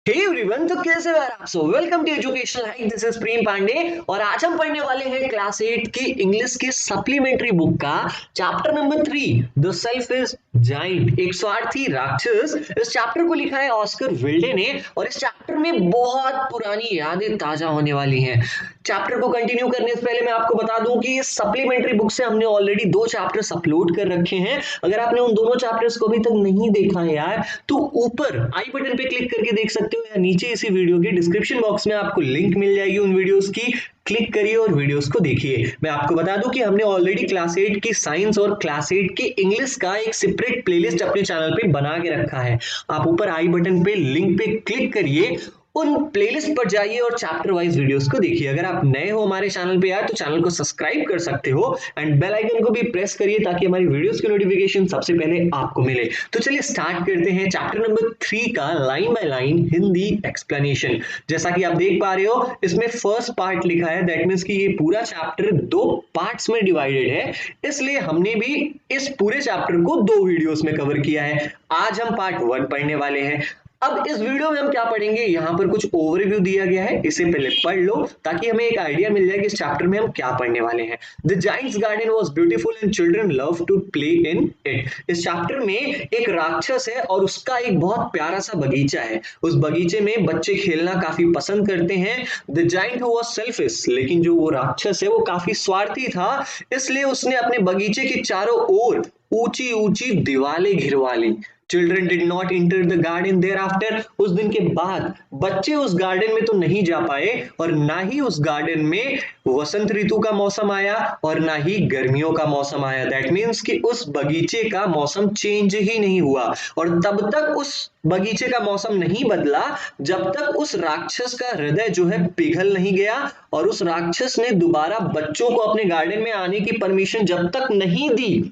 Hey everyone, तो कैसे हो यार आप सब। Welcome to educational hike. This is Prem Pandey और आज हम पढ़ने वाले हैं क्लास 8 की इंग्लिश की सप्लीमेंट्री बुक का chapter number 3 the self is giant, एक स्वार्थी राक्षस। इस चैप्टर को लिखा है ऑस्कर विल्डे ने और इस चैप्टर में बहुत पुरानी यादें ताजा होने वाली हैं। चैप्टर को कंटिन्यू करने से पहले मैं आपको बता दूं कि इस सप्लीमेंट्री बुक से हमने ऑलरेडी 2 चैप्टर्स अपलोड कर रखे हैं। अगर आपने उन दोनों चैप्टर्स को अभी तक नहीं देखा है यार, तो ऊपर आई बटन पे क्लिक करके देख सकते हो या नीचे इसी वीडियो के डिस्क्रिप्शन बॉक्स में आपको लिंक मिल जाएगी उन वीडियोस की। क्लिक करिए और वीडियोस को देखिए। मैं आपको बता दूं कि हमने ऑलरेडी क्लास 8 की साइंस और क्लास 8 की इंग्लिश का एक सेपरेट प्लेलिस्ट अपने चैनल पे बना के रखा है। आप ऊपर आई बटन पे लिंक पे क्लिक करिए, उन प्लेलिस्ट पर जाइए और चैप्टर वाइज वीडियोस को देखिए। अगर आप नए हो हमारे चैनल पे यार, तो चैनल को सब्सक्राइब कर सकते हो एंड बेल आइकन को भी प्रेस करिए ताकि हमारी वीडियोस की नोटिफिकेशन सबसे पहले आपको मिले। तो चलिए स्टार्ट करते हैं चैप्टर नंबर 3 का line by line Hindi explanation. जैसा कि आप देख पा रहे हो, इसमें फर्स्ट पार्ट लिखा है, दैट मींस कि ये पूरा चैप्टर 2 पार्ट्स में डिवाइडेड है, इसलिए हमने भी इस पूरे चैप्टर को 2 वीडियोस में कवर किया है। आज हम पार्ट 1 पढ़ने वाले हैं। अब इस वीडियो में हम क्या पढ़ेंगे, यहां पर कुछ ओवरव्यू दिया गया है, इसे पहले पढ़ लो ताकि हमें एक आइडिया मिल जाए कि इस चैप्टर में हम क्या पढ़ने वाले हैं। The giant's garden was beautiful and children love to play in it. इस चैप्टर में एक राक्षस है और उसका एक बहुत प्यारा सा बगीचा है। उस बगीचे में बच्चे खेलना काफी पसंद करते हैं। द जायंट वाज सेल्फिश, लेकिन जो वो राक्षस है वो काफी स्वार्थी था, इसलिए उसने अपने बगीचे के चारों ओर ऊंची ऊंची दीवारें घिरवा ली। Children did not enter the garden thereafter. उस दिन के बाद बच्चे उस गार्डन में तो नहीं जा पाए और ना ही उस गार्डन में वसंत ऋतु का मौसम आया और ना ही गर्मियों का मौसम आया। दैट मीन्स कि उस बगीचे का मौसम चेंज ही नहीं हुआ और तब तक उस बगीचे का मौसम नहीं बदला जब तक उस राक्षस का हृदय जो है पिघल नहीं गया और उस राक्षस ने दोबारा बच्चों को अपने गार्डन में आने की परमिशन जब तक नहीं दी,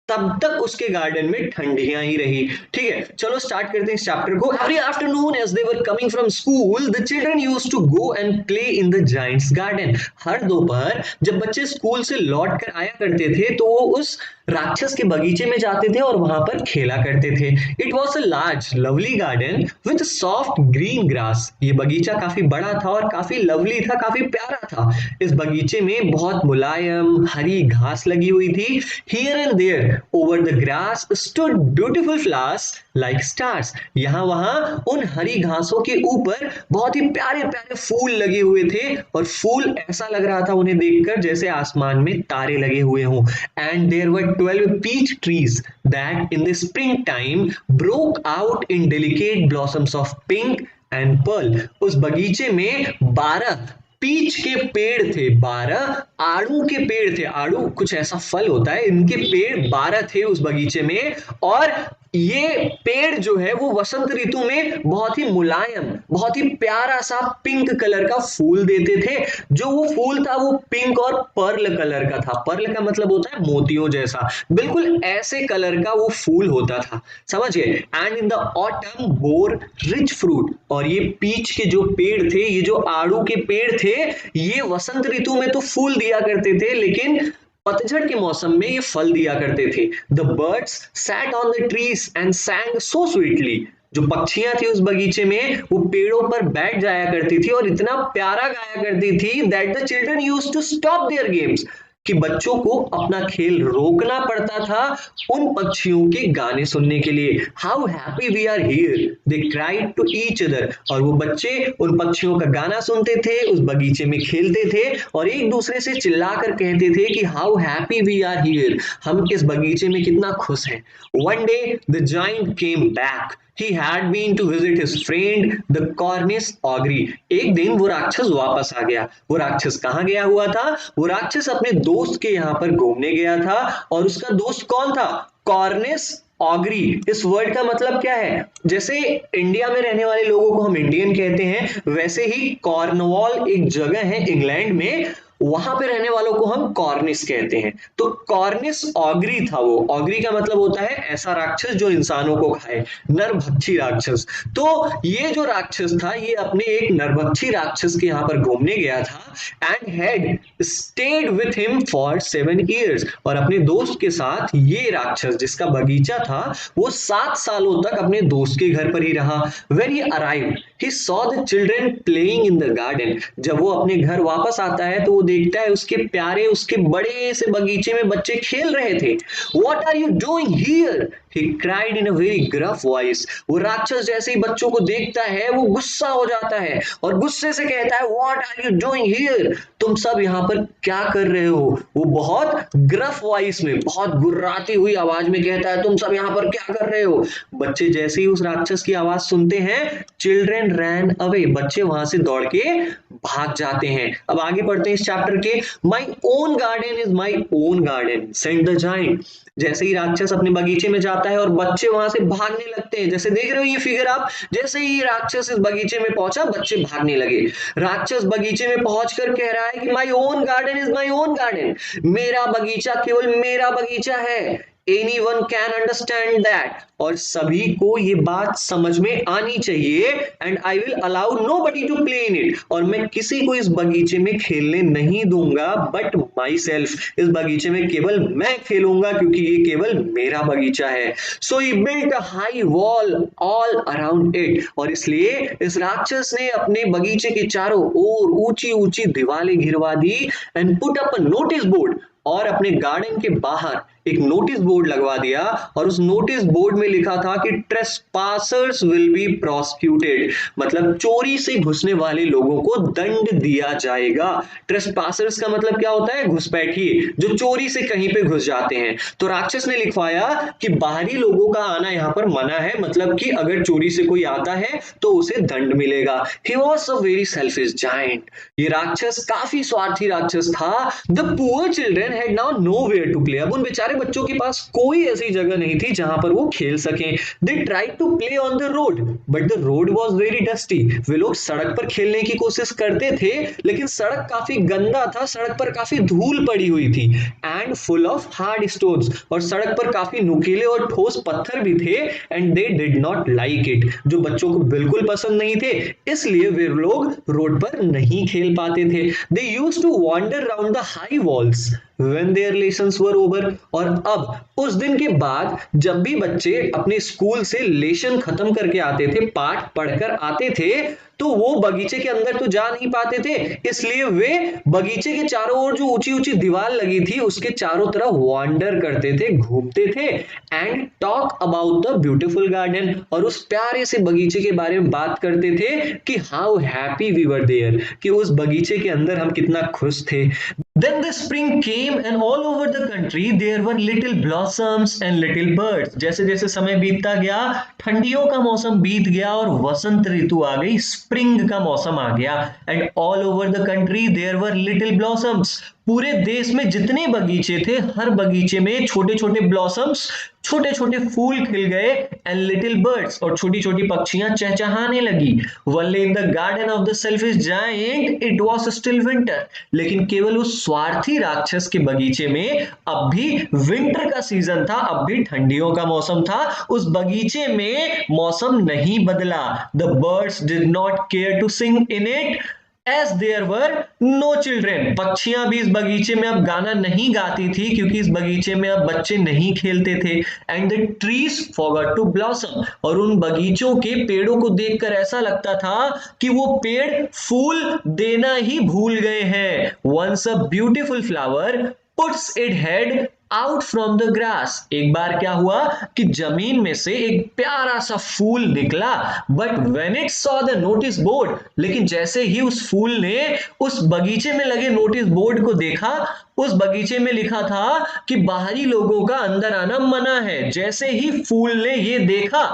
तब तक उसके गार्डन में ठंडियां ही रही। ठीक है, चलो स्टार्ट करते हैं इस चैप्टर को। Every afternoon as they were coming from school the children used to go and play in the giant's garden. हर दोपहर जब बच्चे स्कूल से लौट कर आया करते थे तो वो उस राक्षस के बगीचे में जाते थे और वहां पर खेला करते थे। It was a large lovely garden with soft green grass. ये बगीचा काफी बड़ा था और काफी लवली था, काफी प्यारा था। इस बगीचे में बहुत मुलायम हरी घास लगी हुई थी। Here and there over the grass stood beautiful flowers like stars. यहां वहां उन हरी घासों के ऊपर बहुत ही प्यारे प्यारे फूल लगे हुए थे और फूल ऐसा लग रहा था उन्हें देखकर जैसे आसमान में तारे लगे हुए हों। And there were 12 peach trees that in the springtime broke out in delicate blossoms of pink and pearl. उस बगीचे में 12 पीच के पेड़ थे, 12 आड़ू के पेड़ थे। आड़ू कुछ ऐसा फल होता है, इनके पेड़ 12 थे उस बगीचे में और ये पेड़ जो है वो वसंत ऋतु में बहुत ही मुलायम, बहुत ही प्यारा सा पिंक कलर का फूल देते थे। जो वो फूल था वो पिंक और पर्ल कलर का था। पर्ल का मतलब होता है मोतियों जैसा, बिल्कुल ऐसे कलर का वो फूल होता था, समझिए। And in the autumn bore rich fruit. और ये पीच के जो पेड़ थे, ये जो आड़ू के पेड़ थे, ये वसंत ऋतु में तो फूल दिया करते थे लेकिन पतझड़ के मौसम में ये फल दिया करते थे। The birds sat on the trees and सैंग so sweetly. जो पक्षियां थी उस बगीचे में वो पेड़ों पर बैठ जाया करती थी और इतना प्यारा गाया करती थी that the children used to stop their games, कि बच्चों को अपना खेल रोकना पड़ता था उन पक्षियों के गाने सुनने के लिए। How happy we are here they cried to each other. और वो बच्चे उन पक्षियों का गाना सुनते थे, उस बगीचे में खेलते थे और एक दूसरे से चिल्लाकर कहते थे कि how happy we are here, हम इस बगीचे में कितना खुश हैं। One day the giant came back. He had been to visit his friend the Cornish Ogre. एक दिन वो राक्षस वापस आ गया। वो राक्षस कहाँ गया हुआ था? वो राक्षस अपने दोस्त के यहाँ पर घूमने गया था और उसका दोस्त कौन था? Cornish augury. इस वर्ड का मतलब क्या है? जैसे इंडिया में रहने वाले लोगों को हम इंडियन कहते हैं, वैसे ही कॉर्नवॉल एक जगह है इंग्लैंड में, वहां पे रहने वालों को हम कॉर्निस कहते हैं। तो कॉर्निस ऑग्री था, वो ऑग्री का मतलब होता है ऐसा राक्षस जो इंसानों को खाए, नरभक्षी राक्षस। तो ये जो राक्षस था ये अपने एक नरभक्षी राक्षस के यहाँ पर घूमने गया था and had stayed with him for 7 years, और अपने दोस्त के साथ ये राक्षस जिसका बगीचा था वो 7 सालों तक अपने दोस्त के घर पर ही रहा। When he arrived, he saw the children playing in the garden. जब वो अपने घर वापस आता है तो वो देखता है उसके प्यारे, उसके बड़े से बगीचे में बच्चे खेल रहे थे। What are you doing here? He cried in a very gruff voice. वो राक्षस जैसे ही बच्चों को देखता है वो गुस्सा हो जाता है और गुस्से से कहता है What are you doing here? तुम सब यहाँ पर क्या कर रहे हो? वो बहुत ग्रफ वॉइस में, बहुत गुर्राती हुई आवाज में कहता है तुम सब यहाँ पर क्या कर रहे हो? बच्चे जैसे ही उस राक्षस की आवाज सुनते हैं, चिल्ड्रेन रैन अवे, बच्चे वहां से दौड़ के भाग जाते हैं। अब आगे पढ़ते हैं इस चैप्टर के। My own garden is my own garden send the giant. जैसे ही राक्षस अपने बगीचे में जाता है और बच्चे वहां से भागने लगते हैं, जैसे देख रहे हो ये फिगर आप, जैसे ही राक्षस इस बगीचे में पहुंचा बच्चे भागने लगे। राक्षस बगीचे में पहुंचकर कह रहा है कि my own garden is my own garden, मेरा बगीचा केवल मेरा बगीचा है। एनीवन कैन अंडरस्टैंड दैट, और सभी को ये बात समझ में आनी चाहिए। And I will allow nobody to play in it, और मैं किसी को इस बगीचे में खेलने नहीं दूंगा बट माई सेल्फ, इस बगीचे में केवल मैं खेलूंगा क्योंकि ये केवल मेरा बगीचा है। So he built a high wall all around it, और इसलिए इस राक्षस ने अपने बगीचे के चारों ओर ऊंची ऊंची दीवारें घिरवा दी। And put up a notice board, और अपने गार्डन के बाहर एक नोटिस बोर्ड लगवा दिया, और उस नोटिस बोर्ड में लिखा था कि ट्रेसपासर्स विल बी प्रोसिक्यूटेड, मतलब चोरी से घुसने वाले लोगों को दंड दिया जाएगा। ट्रेसपासर्स का मतलब क्या होता है? घुसपैठिए, जो चोरी से कहीं पे घुस जाते हैं। तो राक्षस ने लिखवाया कि बाहरी लोगों का आना यहाँ पर मना है, मतलब कि अगर चोरी से कोई आता है तो उसे दंड मिलेगा। He was a very selfish giant, ये राक्षस काफी स्वार्थी राक्षस था। The poor children had now nowhere to play, अब उन बेचारे बच्चों के पास कोई ऐसी जगह नहीं थी जहां पर वो खेल सकें। They tried to play on the road but the road was very dusty, वे लोग सड़क पर खेलने की कोशिश करते थे लेकिन सड़क काफी गंदा था, सड़क पर काफी धूल पड़ी हुई थी। And full of hard stones, और सड़क पर काफी नुकीले और ठोस पत्थर भी थे। And they did not like it, जो बच्चों को बिल्कुल पसंद नहीं थे, इसलिए वे लोग रोड पर नहीं खेल पाते थे। They used to wander round the high walls when their lessons were over, और अब उस दिन के बाद जब भी बच्चे अपने स्कूल से लेसन खत्म करके आते थे, पाठ पढ़कर आते थे, तो वो बगीचे के अंदर तो जा नहीं पाते थे, इसलिए वे बगीचे के चारों ओर जो ऊंची ऊंची दीवार लगी थी उसके चारों तरफ वॉन्डर करते थे, घूमते थे। And talk about the beautiful garden, और उस प्यारे से बगीचे के बारे में बात करते थे कि how happy we were there, कि उस बगीचे के अंदर हम कितना खुश थे। Then the spring came and all over the country there were little blossoms and little birds. जैसे जैसे समय बीतता गया, ठंडियों का मौसम बीत गया और वसंत ऋतु आ गई, स्प्रिंग का मौसम आ गया। And all over the country there were little blossoms. पूरे देश में जितने बगीचे थे हर बगीचे में छोटे छोटे ब्लॉसम्स, छोटे छोटे फूल खिल गए। एंड लिटिल बर्ड्स, और छोटी छोटी पक्षियां चहचहाने लगी। Only in the garden of the selfish giant it was still winter, लेकिन केवल उस स्वार्थी राक्षस के बगीचे में अब भी विंटर का सीजन था, अब भी ठंडियों का मौसम था। उस बगीचे में मौसम नहीं बदला। The birds did not care to sing in it as there were no children. पक्षियां भी इस बगीचे में अब गाना नहीं गाती थी क्योंकि इस बगीचे में अब बच्चे नहीं खेलते थे। And the trees forgot to blossom, और उन बगीचों के पेड़ों को देखकर ऐसा लगता था कि वो पेड़ फूल देना ही भूल गए हैं। Once a beautiful flower puts its head out from the grass, एक बार क्या हुआ कि जमीन में से एक प्यारा सा फूल निकला। But when it saw the notice board, लेकिन जैसे ही उस फूल ने उस बगीचे में लगे नोटिस बोर्ड को देखा, उस बगीचे में लिखा था कि बाहरी लोगों का अंदर आना मना है। जैसे ही फूल ने ये देखा,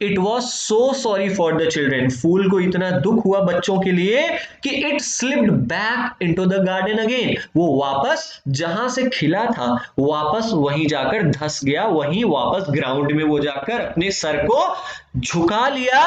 it was so sorry for the children, फूल को इतना दुख हुआ बच्चों के लिए कि it slipped back into the garden again, वो वापस जहां से खिला था वापस वहीं जाकर धंस गया, वहीं वापस ग्राउंड में वो जाकर अपने सर को झुका लिया।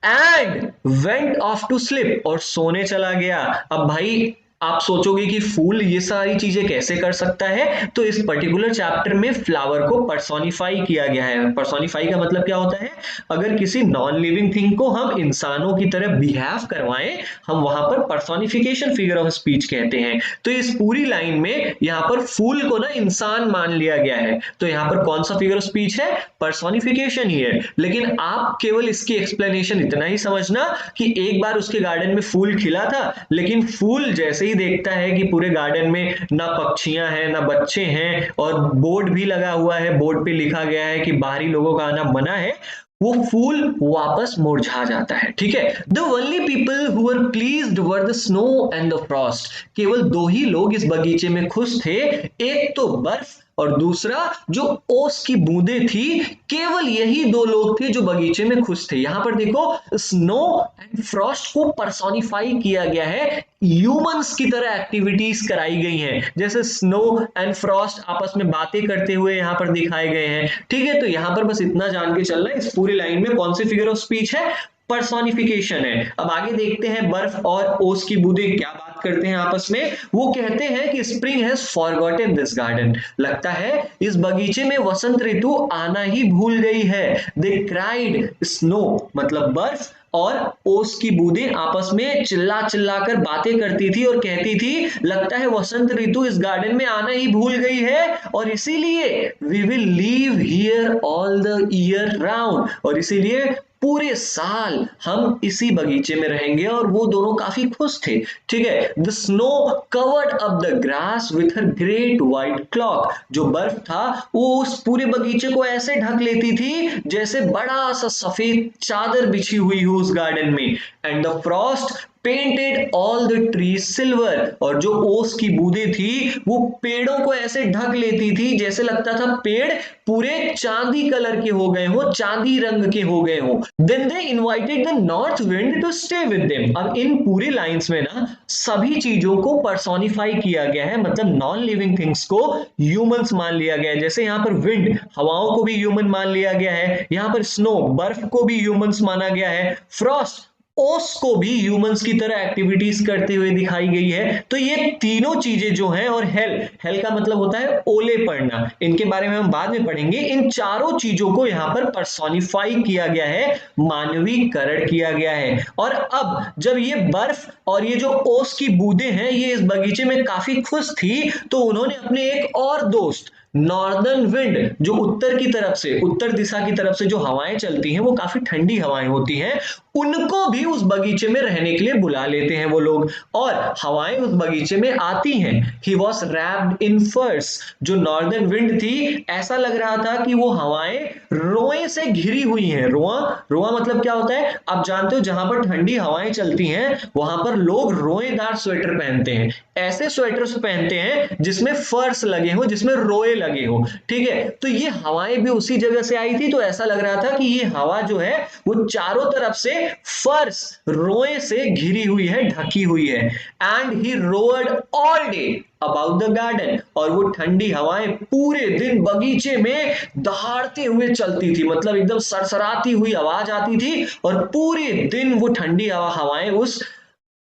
And went off to sleep, और सोने चला गया। अब भाई आप सोचोगे कि फूल ये सारी चीजें कैसे कर सकता है, तो इस पर्टिकुलर चैप्टर में फ्लावर को पर्सोनिफाई किया गया है। पर्सोनिफाई का मतलब क्या होता है, अगर किसी नॉन लिविंग थिंग को हम इंसानों की तरह बिहेव करवाएं, हम वहां पर पर्सोनिफिकेशन फिगर ऑफ स्पीच कहते हैं। तो इस पूरी लाइन में यहाँ पर फूल को ना इंसान मान लिया गया है, तो यहाँ पर कौन सा फिगर ऑफ स्पीच है, पर्सोनिफिकेशन ही है। लेकिन आप केवल इसकी एक्सप्लेनेशन इतना ही समझना कि एक बार उसके गार्डन में फूल खिला था, लेकिन फूल जैसे ही देखता है कि पूरे गार्डन में ना पक्षियां हैं ना बच्चे हैं, और बोर्ड भी लगा हुआ है, बोर्ड पे लिखा गया है कि बाहरी लोगों का आना मना है, वो फूल वापस मुरझा जाता है। ठीक है, the only people who were pleased were the snow and the Frost. केवल दो ही लोग इस बगीचे में खुश थे, एक तो बर्फ और दूसरा जो ओस की बूंदें थी। केवल यही दो लोग थे जो बगीचे में खुश थे। यहां पर देखो, स्नो एंड फ्रॉस्ट को पर्सोनिफाई किया गया है, ह्यूमंस की तरह एक्टिविटीज कराई गई हैं, जैसे स्नो एंड फ्रॉस्ट आपस में बातें करते हुए यहां पर दिखाए गए हैं। ठीक है, तो यहां पर बस इतना जान के चलना, इस पूरी लाइन में कौन सी फिगर ऑफ स्पीच है, पर्सोनिफिकेशन है। अब आगे देखते हैं बर्फ और ओस की बूंदें क्या बात करते हैं आपस में। वो कहते हैं कि spring has forgotten this garden. लगता है इस बगीचे में वसंत ऋतु आना ही भूल गई है। दे क्राइड, स्नो मतलब बर्फ और ओस की बूंदें आपस में चिल्ला चिल्ला कर बातें करती थी और कहती थी, लगता है वसंत ऋतु इस गार्डन में आना ही भूल गई है, और इसीलिए we will live here all the year round, और इसीलिए पूरे साल हम इसी बगीचे में रहेंगे। और वो दोनों काफी खुश थे। ठीक है, the snow covered up the grass with her great white clock. जो बर्फ था वो उस पूरे बगीचे को ऐसे ढक लेती थी जैसे बड़ा सा सफेद चादर बिछी हुई हो उस गार्डन में। And the Frost painted all the trees silver. और जो ओस की बूंदें थी वो पेड़ों को ऐसे ढक लेती थी जैसे लगता था पेड़ पूरे चांदी कलर के हो गए हो, चांदी रंग के हो गए हो। Then they invited the north wind to stay with them. अब इन पूरी लाइंस में ना सभी चीजों को पर्सोनिफाई किया गया है, मतलब नॉन लिविंग थिंग्स को ह्यूमंस मान लिया गया है। जैसे यहां पर विंड, हवाओं को भी ह्यूमन मान लिया गया है। यहां पर स्नो, बर्फ को भी ह्यूमंस माना गया है। फ्रॉस्ट, ओस को भी ह्यूमंस की तरह एक्टिविटीज करते हुए दिखाई गई है। तो ये तीनों चीजें जो हैं, और हेल, हेल का मतलब होता है ओले पड़ना, इनके बारे में हम बाद में पढ़ेंगे। इन चारों चीजों को यहां पर पर्सोनिफाई किया गया है, मानवीकरण किया गया है। और अब जब ये बर्फ और ये जो ओस की बूंदें हैं ये इस बगीचे में काफी खुश थी, तो उन्होंने अपने एक और दोस्त नॉर्दर्न विंड, जो उत्तर की तरफ से, उत्तर दिशा की तरफ से जो हवाएं चलती हैं वो काफी ठंडी हवाएं होती हैं, उनको भी उस बगीचे में रहने के लिए बुला लेते हैं वो लोग, और हवाएं उस बगीचे में आती हैं। ही वॉज रैप्ड इन फर्स। जो नॉर्दर्न विंड थी, ऐसा लग रहा था कि वो हवाएं रोए से घिरी हुई हैं। रोआ, रोआ मतलब क्या होता है, आप जानते हो, जहां पर ठंडी हवाएं चलती हैं वहां पर लोग रोएदार स्वेटर पहनते हैं। ऐसे स्वेटर्स पहनते हैं जिसमें फर्स लगे हो, जिसमें रोए लगे हो। ठीक है, तो ये हवाएं भी उसी जगह से आई थी, तो ऐसा लग रहा था कि ये हवा जो है वो चारों तरफ से फर्स, रोए से घिरी हुई है, ढकी हुई है। And he roared all day about the garden. और वो ठंडी हवाएं पूरे दिन बगीचे में दहाड़ते हुए चलती थी, मतलब एकदम सरसराती हुई आवाज आती थी, और पूरे दिन वो ठंडी हवाएं उस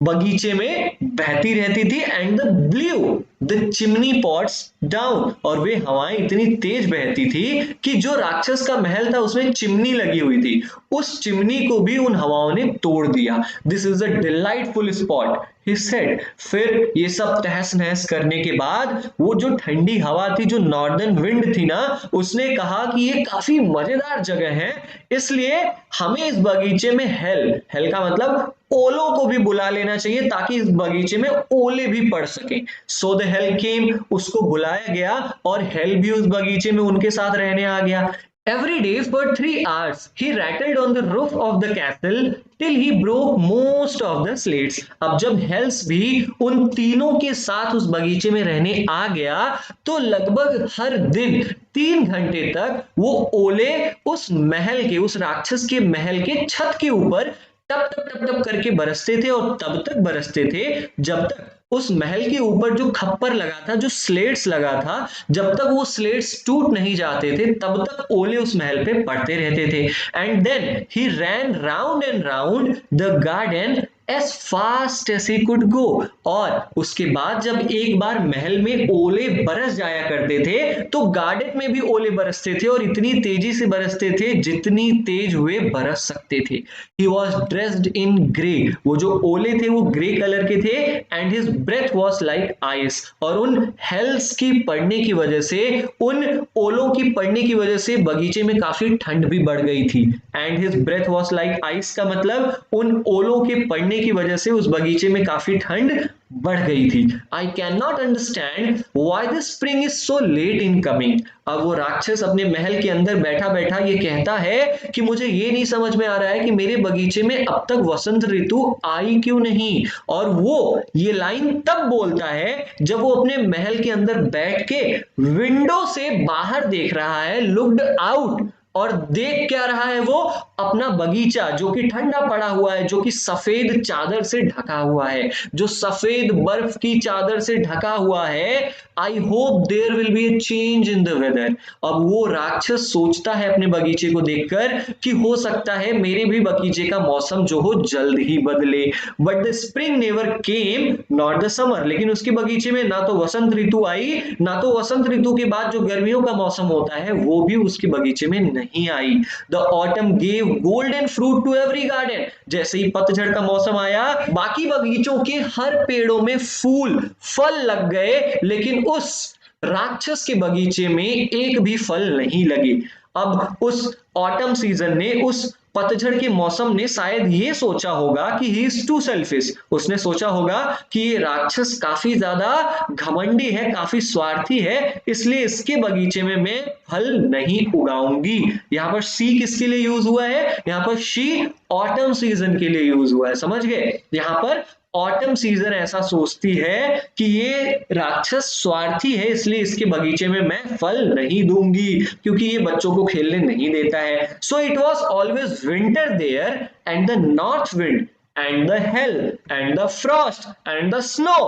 बगीचे में बहती रहती थी। And the blue the chimney pots down. और वे हवाएं इतनी तेज बहती थी कि जो राक्षस का महल था उसमें चिमनी लगी हुई थी, उस चिमनी को भी उन हवाओं ने तोड़ दिया। This is a delightful spot, he said. फिर ये सब तहस नहस करने के बाद वो जो ठंडी हवा थी, जो नॉर्दर्न विंड थी ना, उसने कहा कि ये काफी मजेदार जगह है, इसलिए हमें इस बगीचे में हेल, हेल का मतलब ओलों को भी बुला लेना चाहिए ताकि इस बगीचे में ओले भी पड़ सके। सो द हेल केम, उसको बुलाया गया और हेल भी उस बगीचे में उनके साथ रहने आ गया। Every day for 3 hours he rattled on the roof of the castle till he broke most of the slates. अब जब हेल्स भी उन तीनों के साथ उस बगीचे में रहने आ गया, तो लगभग हर दिन 3 घंटे तक वो ओले उस महल के, उस राक्षस के महल के छत के ऊपर टप टप टप टप करके बरसते थे, और तब तक बरसते थे जब तक उस महल के ऊपर जो खप्पर लगा था, जो स्लेट्स लगा था, जब तक वो स्लेट्स टूट नहीं जाते थे तब तक ओले उस महल पे पड़ते रहते थे। And then he ran round and round the garden as fast as he could go। और उसके बाद जब एक बार महल में ओले बरस जाया करते थे तो गार्डन में भी ओले बरसते थे और इतनी तेजी से बरसते थे जितनी तेज हुए बरस सकते थे। He was dressed in grey, वो जो ओले थे वो ग्रे कलर के थे, and his breath was like ice, और उन हेल्स की पड़ने की वजह से, उन ओलों की पड़ने की वजह से बगीचे में काफी ठंड भी बढ़ गई थी। And his breath was like ice का मतलब उन ओलों के पड़ने की वजह से उस बगीचे में काफी ठंड बढ़ गई थी। I cannot understand why the spring is so late in coming। अब वो राक्षस अपने महल के अंदर बैठा बैठा ये कहता है कि मुझे ये नहीं समझ में आ रहा है कि मेरे बगीचे में अब तक वसंत ऋतु आई क्यों नहीं। और वो ये लाइन तब बोलता है जब वो अपने महल के अंदर बैठ के विंडो से बाहर देख रहा है, लुक्ड आउट, और देख क्या रहा है वो, अपना बगीचा जो कि ठंडा पड़ा हुआ है, जो कि सफेद चादर से ढका हुआ है, जो सफेद बर्फ की चादर से ढका हुआ है। I hope there will be a change in the weather. अब वो राक्षस सोचता है अपने बगीचे को देखकर कि हो सकता है मेरे भी बगीचे का मौसम जो हो जल्द ही बदले। But the spring never came, not the summer. लेकिन उसके बगीचे में ना तो वसंत ऋतु आई, ना तो वसंत ऋतु के बाद जो गर्मियों का मौसम होता है वो भी उसके बगीचे में नहीं आई। The autumn gave golden fruit to every garden. जैसे ही पतझड़ का मौसम आया, बाकी बगीचों के हर पेड़ों में फूल फल लग गए, लेकिन उस राक्षस के बगीचे में एक भी फल नहीं लगे। अब उस ऑटम सीजन ने, उस पतझड़ के मौसम ने शायद ये सोचा होगा कि ही इज टू सेल्फिश। उसने सोचा होगा कि ये राक्षस काफी ज्यादा घमंडी है, काफी स्वार्थी है, इसलिए इसके बगीचे में मैं फल नहीं उगाऊंगी। यहाँ पर सी किसके लिए यूज हुआ है, यहाँ पर शी ऑटम सीजन के लिए यूज हुआ है, समझ गए। यहाँ पर ऑटम सीजन ऐसा सोचती है कि ये राक्षस स्वार्थी है, इसलिए इसके बगीचे में मैं फल नहीं दूंगी क्योंकि ये बच्चों को खेलने नहीं देता है। So it was always winter there and the north wind and the hell and the frost and the snow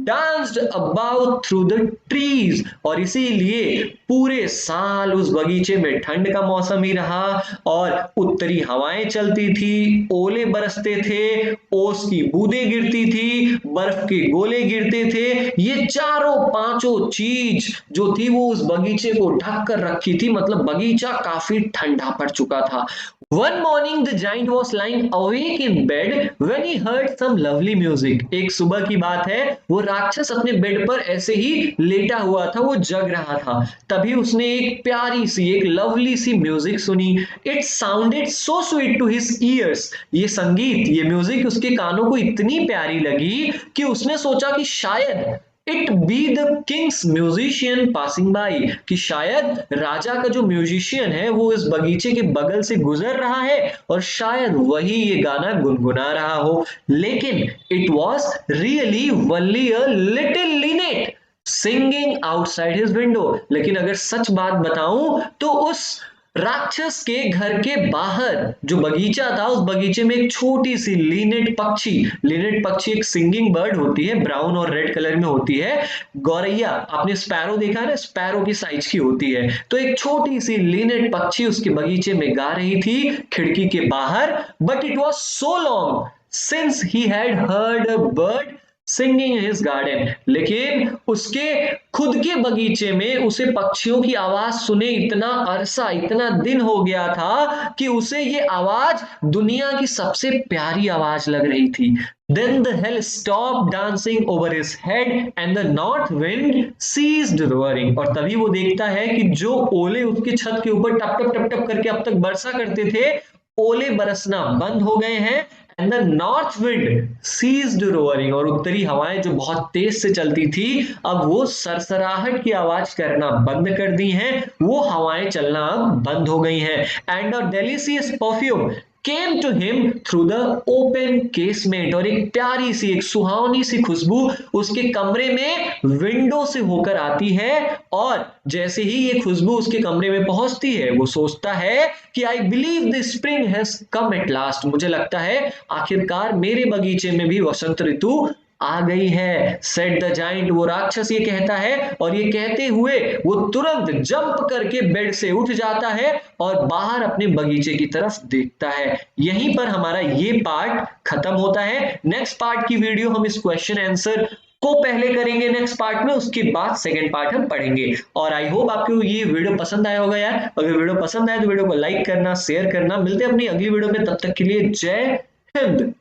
danced about through the trees। और इसीलिए पूरे साल उस बगीचे में ठंड का मौसम ही रहा और उत्तरी हवाएं चलती थी, ओले बरसते थे, ओस की बूंदें गिरती थी, बर्फ के गोले गिरते थे। ये चारों पांचों चीज जो थी वो उस बगीचे को ढक कर रखी थी, मतलब बगीचा काफी ठंडा पड़ चुका था। One morning the giant was lying awake in bed when he heard some lovely music। एक सुबह की बात है, वो राक्षस अपने बेड पर ऐसे ही लेटा हुआ था, वो जग रहा था, तभी उसने एक प्यारी सी, एक लवली सी म्यूजिक सुनी। It sounded so sweet to his ears। ये संगीत, ये म्यूजिक उसके कानों को इतनी प्यारी लगी कि उसने सोचा कि शायद it be the Kings musician passing by, कि शायद राजा का जो म्यूजिशियन है वो इस बगीचे के बगल से गुजर रहा है और शायद वही ये गाना गुनगुना रहा हो। लेकिन it was really only a little Lynette singing outside his window. लेकिन अगर सच बात बताऊं तो उस राक्षस के घर के बाहर जो बगीचा था, उस बगीचे में एक छोटी सी लिनेट पक्षी, लिनेट पक्षी एक सिंगिंग बर्ड होती है, ब्राउन और रेड कलर में होती है, गौरैया, आपने स्पैरो देखा है ना, स्पैरो की साइज की होती है, तो एक छोटी सी लिनेट पक्षी उसके बगीचे में गा रही थी खिड़की के बाहर। But it was so long since he had heard a bird singing in his garden. लेकिन उसके खुद के बगीचे में उसे पक्षियों की आवाज सुने इतना अरसा, इतना दिन हो गया था कि उसे ये आवाज दुनिया की सबसे प्यारी आवाज लग रही थी। Then the hell stopped dancing over his head and the north wind ceased roaring। और तभी वो देखता है कि जो ओले उसके छत के ऊपर टप टप टप टप करके अब तक बरसा करते थे, ओले बरसना बंद हो गए हैं। And the north wind ceased roaring, और उत्तरी हवाएं जो बहुत तेज से चलती थी अब वो सरसराहट की आवाज करना बंद कर दी हैं, वो हवाएं चलना अब बंद हो गई हैं। And a delicious perfume came to him through the open casement। और एक प्यारी सी, एक सुहावनी सी खुशबू उसके कमरे में विंडो से होकर आती है। और जैसे ही ये खुशबू उसके कमरे में पहुंचती है, वो सोचता है कि I believe the spring has come at last. मुझे लगता है आखिरकार मेरे बगीचे में भी वसंत ऋतु आ गई है, सेड द जाइंट, वो राक्षस ये कहता है, और ये कहते हुए वो तुरंत जंप करके बेड से उठ जाता है और बाहर अपने बगीचे की तरफ देखता है। यहीं पर हमारा ये पार्ट खत्म होता है। नेक्स्ट पार्ट की वीडियो हम इस क्वेश्चन आंसर को पहले करेंगे नेक्स्ट पार्ट में, उसके बाद सेकंड पार्ट हम पढ़ेंगे। और आई होप आपको ये वीडियो पसंद आया होगा यार। अगर वीडियो पसंद आए तो वीडियो को लाइक करना, शेयर करना। मिलते हैं अपनी अगली वीडियो में, तब तक के लिए जय हिंद।